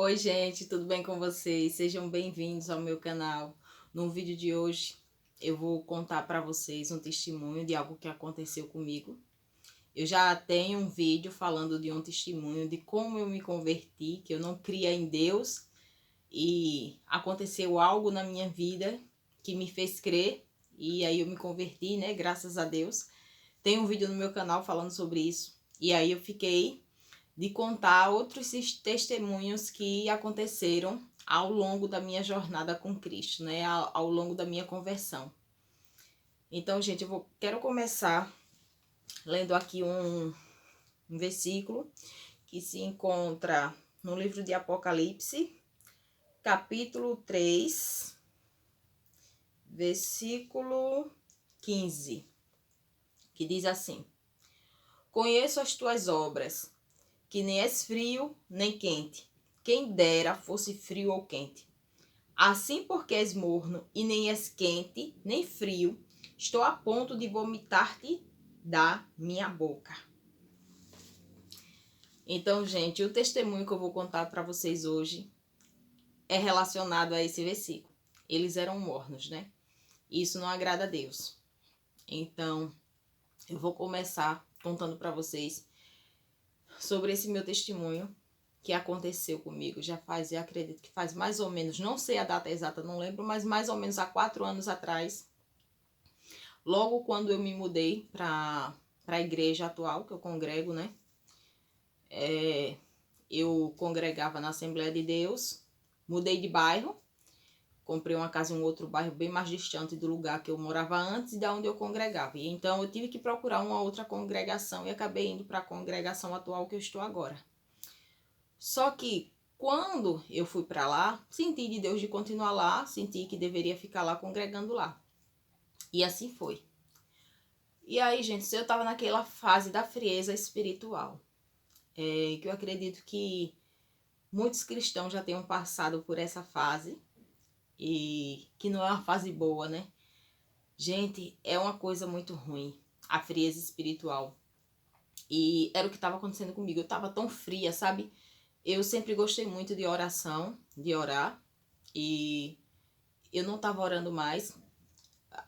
Oi, gente, tudo bem com vocês? Sejam bem-vindos ao meu canal. No vídeo de hoje, eu vou contar para vocês um testemunho de algo que aconteceu comigo. Eu já tenho um vídeo falando de um testemunho de como eu me converti, que eu não cria em Deus e aconteceu algo na minha vida que me fez crer e aí eu me converti, né? Graças a Deus. Tem um vídeo no meu canal falando sobre isso. E aí eu fiquei de contar outros testemunhos que aconteceram ao longo da minha jornada com Cristo, né? Ao longo da minha conversão. Então, gente, quero começar lendo aqui um versículo que se encontra no livro de Apocalipse, capítulo 3, versículo 15, que diz assim: Conheço as tuas obras, que nem és frio nem quente. Quem dera fosse frio ou quente. Assim, porque és morno e nem és quente nem frio, estou a ponto de vomitar-te da minha boca. Então, gente, o testemunho que eu vou contar para vocês hoje é relacionado a esse versículo. Eles eram mornos, né? Isso não agrada a Deus. Então, eu vou começar contando para vocês sobre esse meu testemunho que aconteceu comigo. Já faz, eu acredito que faz mais ou menos, não sei a data exata, não lembro, mas mais ou menos há 4 anos atrás. Logo quando eu me mudei para a igreja atual que eu congrego, né? Eu congregava na Assembleia de Deus, mudei de bairro, comprei uma casa em um outro bairro bem mais distante do lugar que eu morava antes e da onde eu congregava. E então eu tive que procurar uma outra congregação e acabei indo para a congregação atual que eu estou agora. Só que quando eu fui para lá, senti de Deus de continuar lá, senti que deveria ficar lá congregando lá. E assim foi. E aí, gente, eu estava naquela fase da frieza espiritual, que eu acredito que muitos cristãos já tenham passado por essa fase e que não é uma fase boa, né? Gente, é uma coisa muito ruim, a frieza espiritual. E era o que estava acontecendo comigo. Eu estava tão fria, sabe? Eu sempre gostei muito de oração, de orar, e eu não estava orando mais.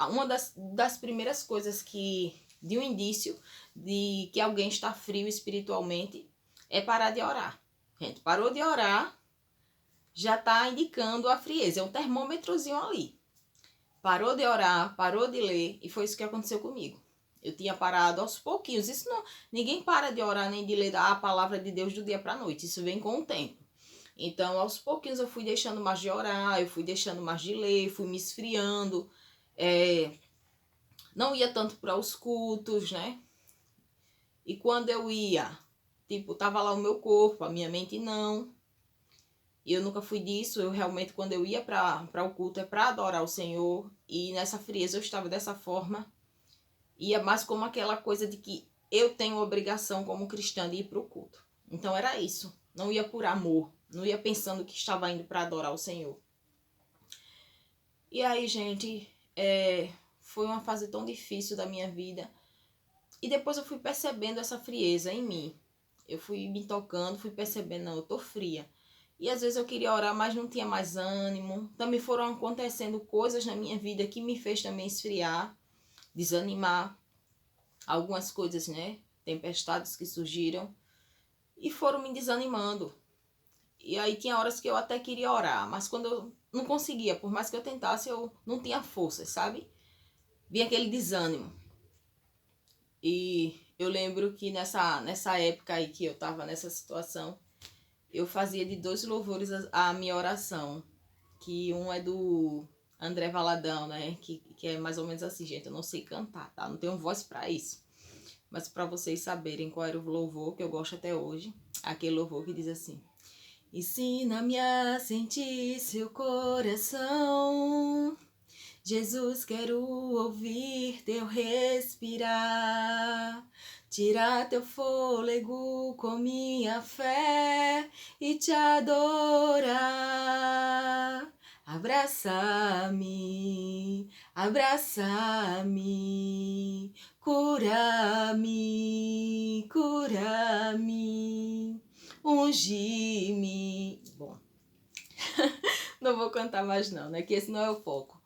Uma das primeiras coisas de um indício de que alguém está frio espiritualmente, é parar de orar. Gente, parou de orar, já está indicando a frieza, é um termômetrozinho ali. Parou de orar, parou de ler, e foi isso que aconteceu comigo. Eu tinha parado aos pouquinhos. Isso não, ninguém para de orar nem de ler a palavra de Deus do dia para a noite. Isso vem com o tempo. Então, aos pouquinhos eu fui deixando mais de orar, eu fui deixando mais de ler, fui me esfriando. Não ia tanto para os cultos, né? E quando eu ia, tipo, tava lá o meu corpo, a minha mente não. Eu nunca fui disso. Eu realmente, quando eu ia para o culto, é para adorar o Senhor. E nessa frieza eu estava dessa forma. Ia mais como aquela coisa de que eu tenho obrigação como cristã de ir para o culto. Então era isso. Não ia por amor. Não ia pensando que estava indo para adorar o Senhor. E aí, gente, foi uma fase tão difícil da minha vida. E depois eu fui percebendo essa frieza em mim. Eu fui me tocando, fui percebendo, não, eu tô fria. E às vezes eu queria orar, mas não tinha mais ânimo. Também foram acontecendo coisas na minha vida que me fez também esfriar, desanimar. Algumas coisas, né? Tempestades que surgiram e foram me desanimando. E aí tinha horas que eu até queria orar, mas quando eu não conseguia, por mais que eu tentasse, eu não tinha força, sabe? Vinha aquele desânimo. E eu lembro que nessa época aí que eu tava nessa situação, eu fazia de 2 louvores a minha oração. Que um é do André Valadão, né? Que é mais ou menos assim, gente. Eu não sei cantar, tá? Não tenho voz pra isso. Mas para vocês saberem qual era o louvor que eu gosto até hoje. Aquele louvor que diz assim: ensina-me a sentir seu coração. Jesus, quero ouvir teu respirar, tirar teu fôlego com minha fé e te adorar. Abraça-me, abraça-me, cura-me, cura-me. ungi-me. Bom, não vou cantar mais não, né? Que esse não é o foco.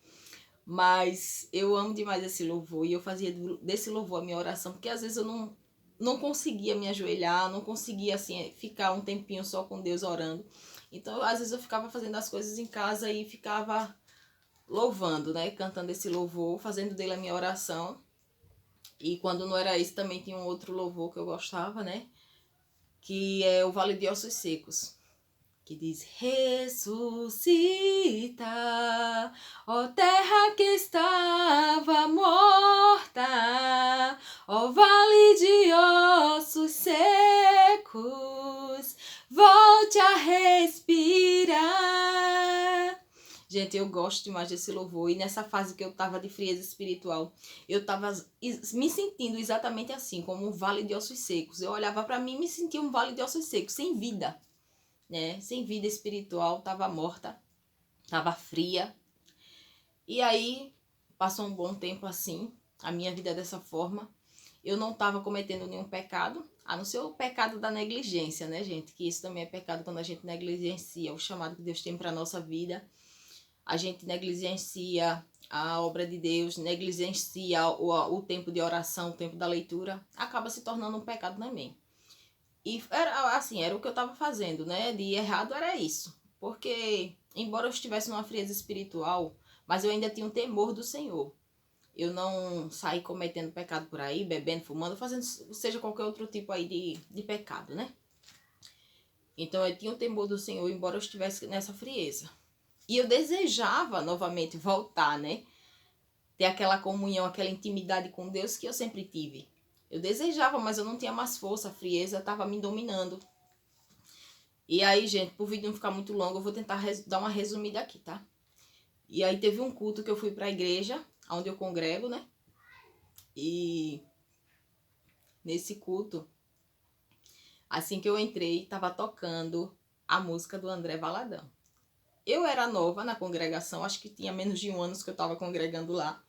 Mas eu amo demais esse louvor e eu fazia desse louvor a minha oração, porque às vezes eu não conseguia me ajoelhar, não conseguia assim ficar um tempinho só com Deus orando. Então, às vezes eu ficava fazendo as coisas em casa e ficava louvando, né? Cantando esse louvor, fazendo dele a minha oração. E quando não era isso, também tinha um outro louvor que eu gostava, né? Que é o Vale de Ossos Secos, que diz: ressuscita, ó terra que estava morta, ó vale de ossos secos, volte a respirar. Gente, eu gosto demais desse louvor. E nessa fase que eu tava de frieza espiritual, eu tava me sentindo exatamente assim, como um vale de ossos secos. Eu olhava para mim e me sentia um vale de ossos secos, sem vida, né? Sem vida espiritual, tava morta, tava fria. E aí, passou um bom tempo assim, a minha vida dessa forma. Eu não tava cometendo nenhum pecado, a não ser o pecado da negligência, né, gente? Que isso também é pecado quando a gente negligencia o chamado que Deus tem para nossa vida. A gente negligencia a obra de Deus, negligencia o tempo de oração, o tempo da leitura, acaba se tornando um pecado também. E era assim, era o que eu estava fazendo, né? De errado era isso. Porque, embora eu estivesse numa frieza espiritual, mas eu ainda tinha um temor do Senhor. Eu não saí cometendo pecado por aí, bebendo, fumando, fazendo seja qualquer outro tipo aí de pecado, né? Então eu tinha um temor do Senhor, embora eu estivesse nessa frieza. E eu desejava novamente voltar, né? Ter aquela comunhão, aquela intimidade com Deus que eu sempre tive. Eu desejava, mas eu não tinha mais força, a frieza estava me dominando. E aí, gente, pro vídeo não ficar muito longo, eu vou tentar dar uma resumida aqui, tá? E aí teve um culto que eu fui pra igreja, onde eu congrego, né? E nesse culto, assim que eu entrei, tava tocando a música do André Valadão. Eu era nova na congregação, acho que tinha menos de 1 ano que eu tava congregando lá.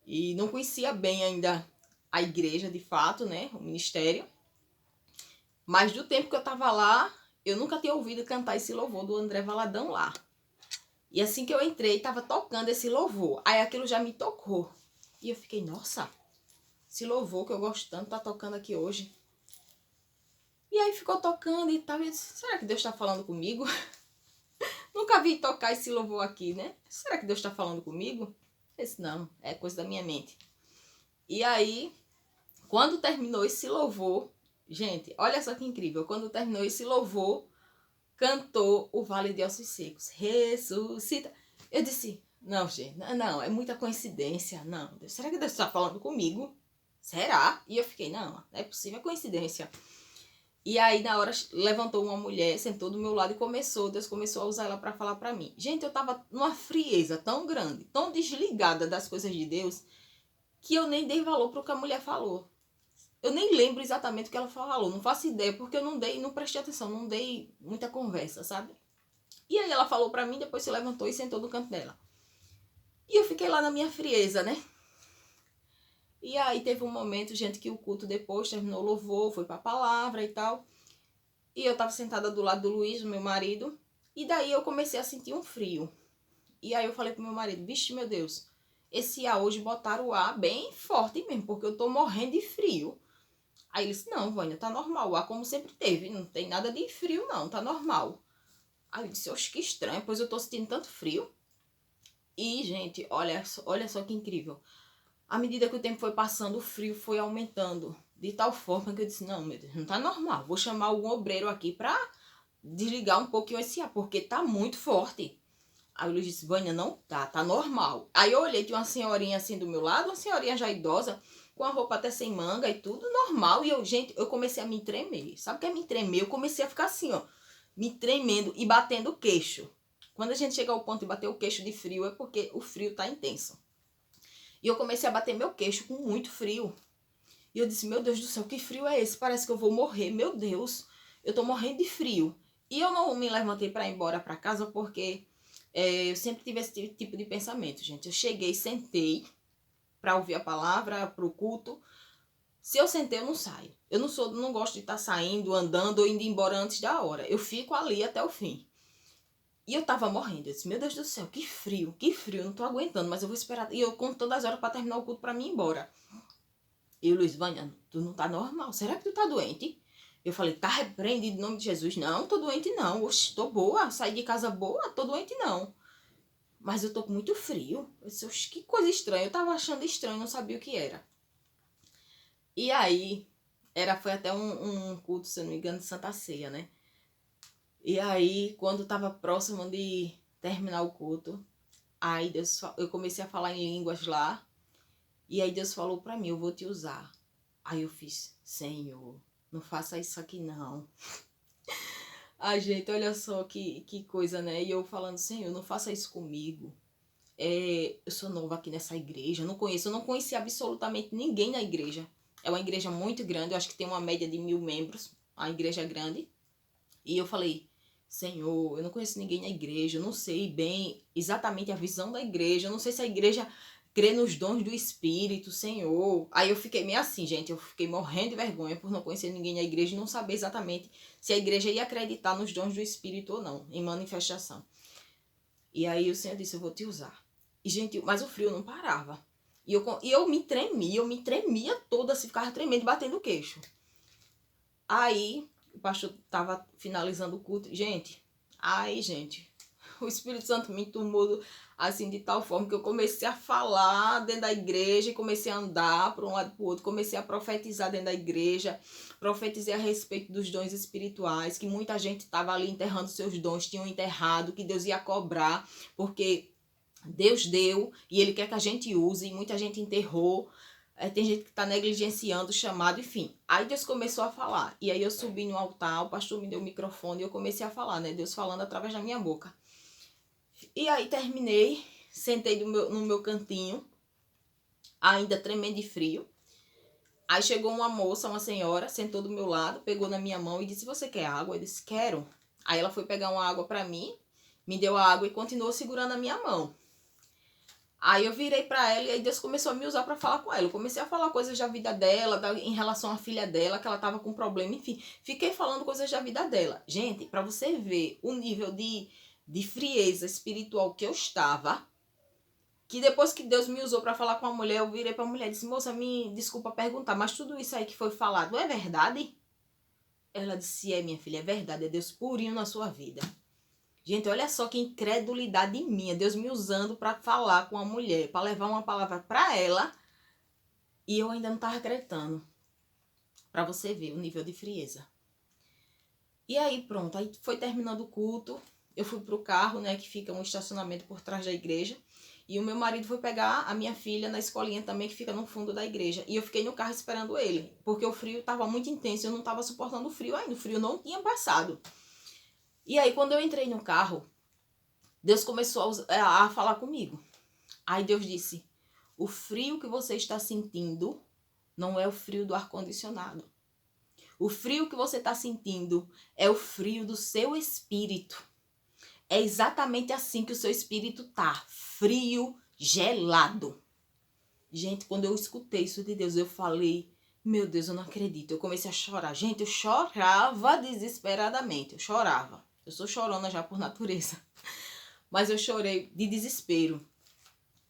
E não conhecia bem ainda a igreja, de fato, né? O ministério. Mas do tempo que eu tava lá, eu nunca tinha ouvido cantar esse louvor do André Valadão lá. E assim que eu entrei, tava tocando esse louvor. Aí aquilo já me tocou. E eu fiquei, nossa, esse louvor que eu gosto tanto tá tocando aqui hoje. E aí ficou tocando e tal. E eu disse, será que Deus tá falando comigo? Nunca vi tocar esse louvor aqui, né? Será que Deus tá falando comigo? Eu disse, não, é coisa da minha mente. E aí, quando terminou esse louvor, gente, olha só que incrível. Quando terminou esse louvor, cantou o Vale de Ossos Secos. Ressuscita. Eu disse, não, gente, não, é muita coincidência. Não, será que Deus está falando comigo? Será? E eu fiquei, não é possível, é coincidência. E aí, na hora, levantou uma mulher, sentou do meu lado e Deus começou a usar ela para falar para mim. Gente, eu tava numa frieza tão grande, tão desligada das coisas de Deus, que eu nem dei valor pro que a mulher falou. Eu nem lembro exatamente o que ela falou, não faço ideia, porque eu não prestei atenção, não dei muita conversa, sabe? E aí ela falou pra mim, depois se levantou e sentou no canto dela. E eu fiquei lá na minha frieza, né? E aí teve um momento, gente, que o culto depois terminou o louvor, foi pra palavra e tal. E eu tava sentada do lado do Luiz, meu marido, e daí eu comecei a sentir um frio. E aí eu falei pro meu marido, vixe, meu Deus, esse ar hoje botaram o ar bem forte mesmo, porque eu tô morrendo de frio. Aí ele disse, não, Vânia, tá normal, o ar como sempre teve, não tem nada de frio não, tá normal. Aí eu disse, oxe, que estranho, pois eu tô sentindo tanto frio. E, gente, olha só que incrível. À medida que o tempo foi passando, o frio foi aumentando. De tal forma que eu disse, não, meu Deus, não tá normal. Vou chamar algum obreiro aqui pra desligar um pouquinho esse ar, porque tá muito forte. Aí o Luiz disse, Vânia, não tá normal. Aí eu olhei, tinha uma senhorinha assim do meu lado, uma senhorinha já idosa, com a roupa até sem manga e tudo, normal. E eu, gente, eu comecei a me tremer. Sabe o que é me tremer? Eu comecei a ficar assim, ó, me tremendo e batendo o queixo. Quando a gente chega ao ponto de bater o queixo de frio, é porque o frio tá intenso. E eu comecei a bater meu queixo com muito frio. E eu disse, meu Deus do céu, que frio é esse? Parece que eu vou morrer. Meu Deus, eu tô morrendo de frio. E eu não me levantei para ir embora para casa porque eu sempre tive esse tipo de pensamento, gente. Eu cheguei, sentei para ouvir a palavra, pro culto. Se eu sentei, eu não saio. Eu não gosto de estar saindo, andando ou indo embora antes da hora. Eu fico ali até o fim. E eu tava morrendo. Eu disse, meu Deus do céu, que frio, não tô aguentando, mas eu vou esperar. E eu contando as horas para terminar o culto para mim ir embora. E o Luiz, Vânia, tu não tá normal. Será que tu tá doente? Eu falei, tá repreendido em nome de Jesus. Não, tô doente não. Oxe, tô boa. Saí de casa boa, tô doente não. Mas eu tô com muito frio. Eu disse, oxe, que coisa estranha. Eu tava achando estranho, não sabia o que era. E aí, foi até um culto, se eu não me engano, de Santa Ceia, né? E aí, quando tava próximo de terminar o culto, aí eu comecei a falar em línguas lá. E aí Deus falou pra mim, eu vou te usar. Aí eu fiz, Senhor, não faça isso aqui não. Ai, gente, olha só que coisa, né? E eu falando, Senhor, não faça isso comigo. Eu sou nova aqui nessa igreja, eu não conheci absolutamente ninguém na igreja. É uma igreja muito grande, eu acho que tem uma média de 1000 membros, a igreja é grande. E eu falei, Senhor, eu não conheço ninguém na igreja, eu não sei bem exatamente a visão da igreja, eu não sei se a igreja crê nos dons do Espírito, Senhor. Aí eu fiquei meio assim, gente, eu fiquei morrendo de vergonha por não conhecer ninguém na igreja e não saber exatamente se a igreja ia acreditar nos dons do Espírito ou não, em manifestação. E aí o Senhor disse, eu vou te usar. E, gente, mas o frio não parava. E eu me tremia toda, assim, ficava tremendo, batendo o queixo. Aí o pastor tava finalizando o culto. Gente, o Espírito Santo me tomou assim de tal forma que eu comecei a falar dentro da igreja, comecei a andar para um lado para o outro, comecei a profetizar dentro da igreja, profetizei a respeito dos dons espirituais, que muita gente estava ali enterrando seus dons, tinham enterrado, que Deus ia cobrar, porque Deus deu e Ele quer que a gente use, e muita gente enterrou. Tem gente que está negligenciando o chamado, enfim. Aí Deus começou a falar. E aí eu subi no altar, o pastor me deu o microfone e eu comecei a falar, né? Deus falando através da minha boca. E aí terminei, sentei no meu cantinho, ainda tremendo de frio. Aí chegou uma moça, uma senhora, sentou do meu lado, pegou na minha mão e disse, você quer água? Eu disse, quero. Aí ela foi pegar uma água para mim, me deu a água e continuou segurando a minha mão. Aí eu virei para ela e aí Deus começou a me usar para falar com ela. Eu comecei a falar coisas da vida dela, em relação à filha dela, que ela tava com problema, enfim. Fiquei falando coisas da vida dela. Gente, para você ver o nível de frieza espiritual que eu estava, que depois que Deus me usou para falar com a mulher, eu virei para a mulher e disse, moça, me desculpa perguntar, mas tudo isso aí que foi falado é verdade? Ela disse, minha filha, é verdade, é Deus purinho na sua vida. Gente, olha só que incredulidade minha, Deus me usando para falar com a mulher, para levar uma palavra para ela, e eu ainda não estava acreditando. Para você ver o nível de frieza. E aí pronto, aí foi terminando o culto, eu fui pro carro, né, que fica um estacionamento por trás da igreja, e o meu marido foi pegar a minha filha na escolinha também, que fica no fundo da igreja, e eu fiquei no carro esperando ele, porque o frio estava muito intenso, eu não estava suportando o frio ainda, o frio não tinha passado. E aí quando eu entrei no carro, Deus começou a falar comigo. Aí Deus disse, o frio que você está sentindo não é o frio do ar-condicionado. O frio que você está sentindo é o frio do seu espírito. É exatamente assim que o seu espírito tá, frio, gelado. Gente, quando eu escutei isso de Deus, eu falei, meu Deus, eu não acredito. Eu comecei a chorar. Gente, eu chorava desesperadamente, eu chorava. Eu sou chorona já por natureza. Mas eu chorei de desespero.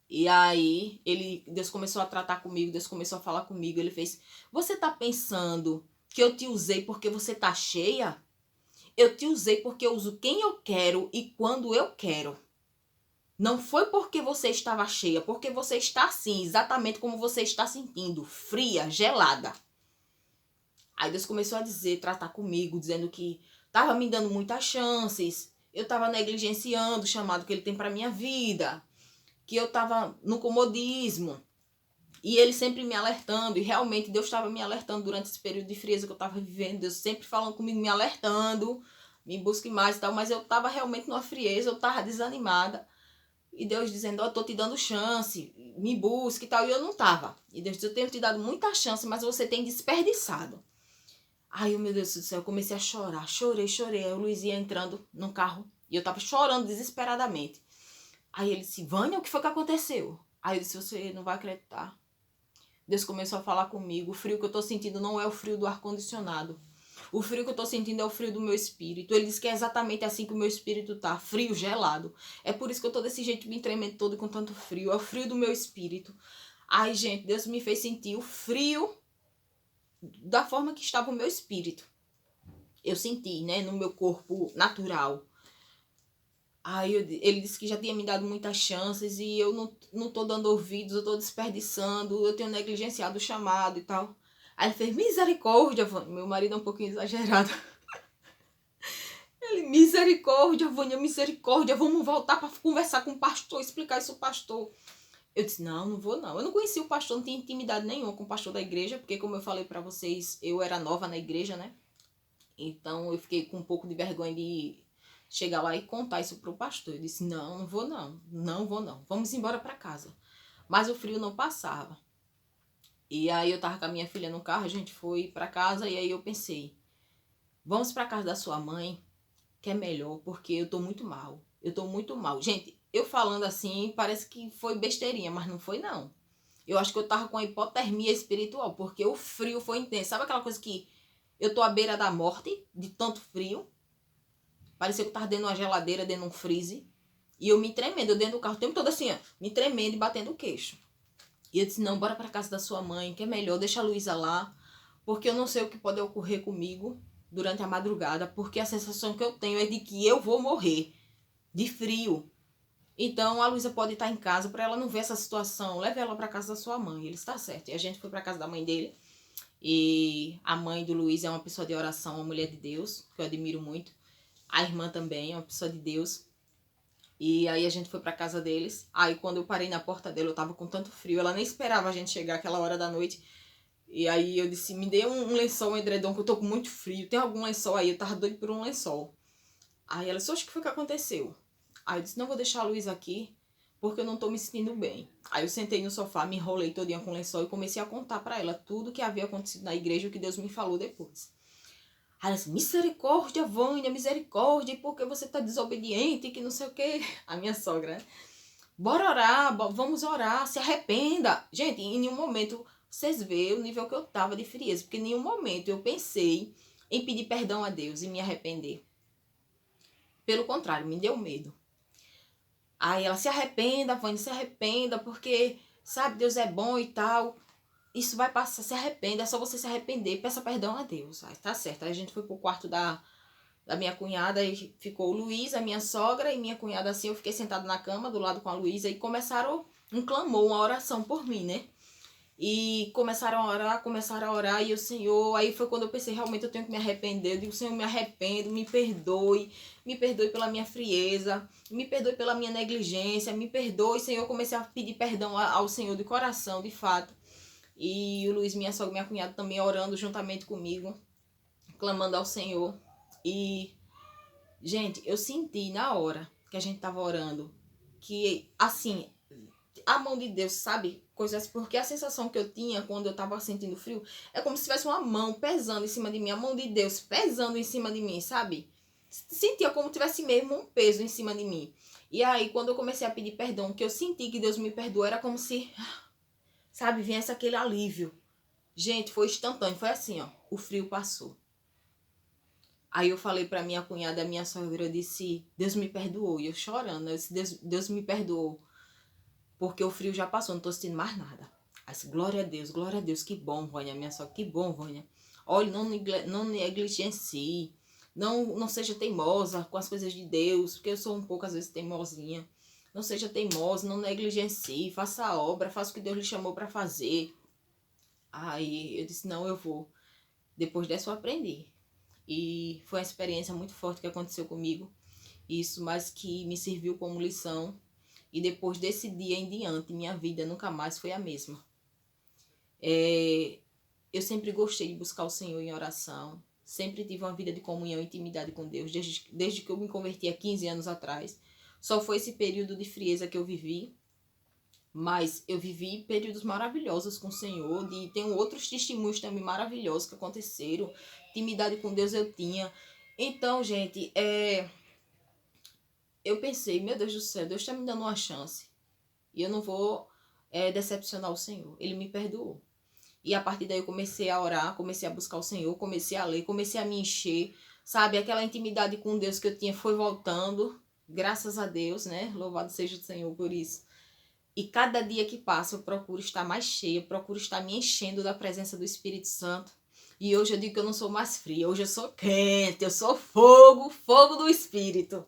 E aí, Deus começou a tratar comigo, Deus começou a falar comigo. Ele fez, você tá pensando que eu te usei porque você tá cheia? Eu te usei porque eu uso quem eu quero e quando eu quero. Não foi porque você estava cheia, porque você está assim, exatamente como você está sentindo, fria, gelada. Aí Deus começou a tratar comigo, dizendo que estava me dando muitas chances, eu estava negligenciando o chamado que Ele tem para minha vida, que eu estava no comodismo. E Ele sempre me alertando, e realmente Deus estava me alertando durante esse período de frieza que eu estava vivendo, Deus sempre falando comigo, me alertando, me busque mais e tal, mas eu estava realmente numa frieza, eu estava desanimada. E Deus dizendo, eu tô te dando chance, me busque e tal, e eu não tava. E Deus disse, eu tenho te dado muita chance, mas você tem desperdiçado. Ai, meu Deus do céu, eu comecei a chorar, chorei. Aí o Luiz ia entrando no carro, e eu tava chorando desesperadamente. Aí ele disse, Vânia, o que foi que aconteceu? Aí eu disse, você não vai acreditar. Deus começou a falar comigo. O frio que eu tô sentindo não é o frio do ar-condicionado. O frio que eu tô sentindo é o frio do meu espírito. Ele disse que é exatamente assim que o meu espírito tá, frio, gelado. É por isso que eu tô desse jeito, me tremendo todo com tanto frio. É o frio do meu espírito. Ai, gente, Deus me fez sentir o frio da forma que estava o meu espírito. Eu senti, né, no meu corpo natural. Aí ele disse que já tinha me dado muitas chances e eu não tô dando ouvidos, eu tô desperdiçando, eu tenho negligenciado o chamado e tal. Aí ele fez, misericórdia, Vânia. Meu marido é um pouquinho exagerado. Ele, misericórdia, Vânia, misericórdia, vamos voltar para conversar com o pastor, explicar isso ao pastor. Eu disse, não vou não. Eu não conhecia o pastor, não tinha intimidade nenhuma com o pastor da igreja, porque como eu falei para vocês, eu era nova na igreja, né? Então eu fiquei com um pouco de vergonha de chegar lá e contar isso pro pastor. Eu disse, não vou não vou não. Vamos embora para casa. Mas o frio não passava. E aí eu tava com a minha filha no carro, a gente foi para casa e aí eu pensei, vamos para casa da sua mãe, que é melhor, porque eu tô muito mal. Eu tô muito mal. Gente, eu falando assim, parece que foi besteirinha, mas não foi não. Eu acho que eu tava com a hipotermia espiritual, porque o frio foi intenso. Sabe aquela coisa que eu tô à beira da morte, de tanto frio? Parecia que eu tava dentro de uma geladeira, dentro de um freezer. E eu me tremendo, eu dentro do carro o tempo todo assim, ó, me tremendo e batendo o queixo. E eu disse, não, bora pra casa da sua mãe, que é melhor, deixa a Luísa lá, porque eu não sei o que pode ocorrer comigo durante a madrugada, porque a sensação que eu tenho é de que eu vou morrer de frio. Então a Luísa pode estar em casa para ela não ver essa situação. Leve ela para casa da sua mãe. Ele está certo. E a gente foi para casa da mãe dele. E a mãe do Luiz é uma pessoa de oração, uma mulher de Deus, que eu admiro muito. A irmã também é uma pessoa de Deus. E aí a gente foi para casa deles. Aí quando eu parei na porta dela, eu tava com tanto frio. Ela nem esperava a gente chegar aquela hora da noite. E aí eu disse, me dê um lençol, um edredom, que eu tô com muito frio. Tem algum lençol aí? Eu tava doido por um lençol. Aí ela disse, oxe, o que foi que aconteceu? Aí eu disse, não, vou deixar a Luísa aqui, porque eu não tô me sentindo bem. Aí eu sentei no sofá, me enrolei todinha com o lençol e comecei a contar pra ela tudo que havia acontecido na igreja, o que Deus me falou depois. Aí ela disse, misericórdia, Vânia, misericórdia, porque você tá desobediente, que não sei o que. A minha sogra, né? Bora orar, vamos orar, se arrependa. Gente, em nenhum momento, vocês veem o nível que eu tava de frieza, porque em nenhum momento eu pensei em pedir perdão a Deus e me arrepender. Pelo contrário, me deu medo. Aí ela, se arrependa, Vânia, se arrependa, porque, sabe, Deus é bom e tal. Isso vai passar, se arrependa, é só você se arrepender, peça perdão a Deus. Aí tá certo. Aí a gente foi pro quarto da minha cunhada e ficou o Luiz, a minha sogra e minha cunhada assim. Eu fiquei sentada na cama do lado com a Luísa e começaram um clamor, uma oração por mim, né? E começaram a orar, e o Senhor, aí foi quando eu pensei, realmente eu tenho que me arrepender. Eu digo, Senhor, me arrependo, me perdoe pela minha frieza, me perdoe pela minha negligência, me perdoe, Senhor. Eu comecei a pedir perdão ao Senhor de coração, de fato. E o Luiz, minha sogra, minha cunhada também orando juntamente comigo, clamando ao Senhor. E, gente, eu senti na hora que a gente tava orando, que, assim, a mão de Deus, sabe? Coisas, porque a sensação que eu tinha quando eu tava sentindo frio é como se tivesse uma mão pesando em cima de mim, a mão de Deus pesando em cima de mim, sabe? Sentia como tivesse mesmo um peso em cima de mim. E aí, quando eu comecei a pedir perdão, que eu senti que Deus me perdoou, era como se, sabe, viesse aquele alívio. Gente, foi instantâneo, foi assim, ó, o frio passou. Aí eu falei pra minha cunhada, a minha sogra, eu disse, Deus me perdoou. E eu chorando, eu disse, Deus me perdoou. Porque o frio já passou, não tô sentindo mais nada. Aí disse, glória a Deus, que bom, Vânia, minha sogra, que bom, Vânia. Olha, não negligencie, não seja teimosa com as coisas de Deus, porque eu sou um pouco, às vezes, teimosinha. Não seja teimosa, não negligencie, faça a obra, faça o que Deus lhe chamou para fazer. Aí eu disse, não, eu vou. Depois dessa eu aprendi. E foi uma experiência muito forte que aconteceu comigo. Isso, mas que me serviu como lição. E depois desse dia em diante, minha vida nunca mais foi a mesma. Eu sempre gostei de buscar o Senhor em oração. Sempre tive uma vida de comunhão e intimidade com Deus, desde que eu me converti há 15 anos atrás. Só foi esse período de frieza que eu vivi. Mas eu vivi períodos maravilhosos com o Senhor. Tenho outros testemunhos também maravilhosos que aconteceram. Intimidade com Deus eu tinha. Então, gente, eu pensei, meu Deus do céu, Deus está me dando uma chance. E eu não vou decepcionar o Senhor. Ele me perdoou. E a partir daí eu comecei a orar, comecei a buscar o Senhor, comecei a ler, comecei a me encher, sabe? Aquela intimidade com Deus que eu tinha foi voltando, graças a Deus, né? Louvado seja o Senhor por isso. E cada dia que passa eu procuro estar mais cheia, eu procuro estar me enchendo da presença do Espírito Santo. E hoje eu digo que eu não sou mais fria, hoje eu sou quente, eu sou fogo, fogo do Espírito.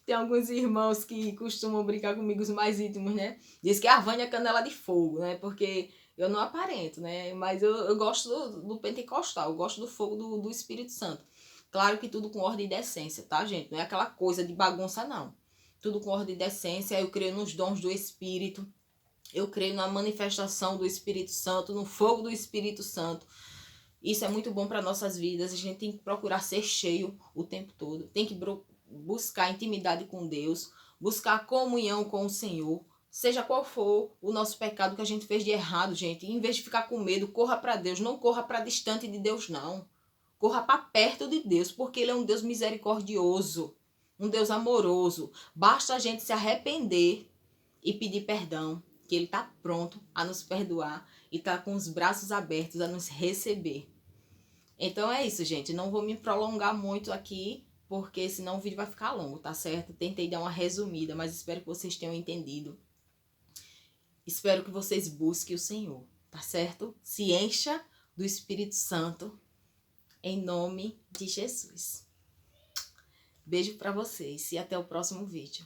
Tem alguns irmãos que costumam brincar comigo, os mais íntimos, né? Diz que a Vânia é canela de fogo, né? Porque eu não aparento, né? Mas eu gosto do pentecostal, eu gosto do fogo do Espírito Santo. Claro que tudo com ordem e decência, tá, gente? Não é aquela coisa de bagunça, não. Tudo com ordem e decência. Eu creio nos dons do Espírito. Eu creio na manifestação do Espírito Santo, no fogo do Espírito Santo. Isso é muito bom para nossas vidas. A gente tem que procurar ser cheio o tempo todo. Tem que buscar intimidade com Deus, buscar comunhão com o Senhor. Seja qual for o nosso pecado que a gente fez de errado, gente, em vez de ficar com medo, corra para Deus. Não corra para distante de Deus, não. Corra para perto de Deus, porque Ele é um Deus misericordioso, um Deus amoroso. Basta a gente se arrepender e pedir perdão, que Ele está pronto a nos perdoar e está com os braços abertos a nos receber. Então é isso, gente. Não vou me prolongar muito aqui, porque senão o vídeo vai ficar longo, tá certo? Tentei dar uma resumida, mas espero que vocês tenham entendido. Espero que vocês busquem o Senhor, tá certo? Se encha do Espírito Santo, em nome de Jesus. Beijo pra vocês e até o próximo vídeo.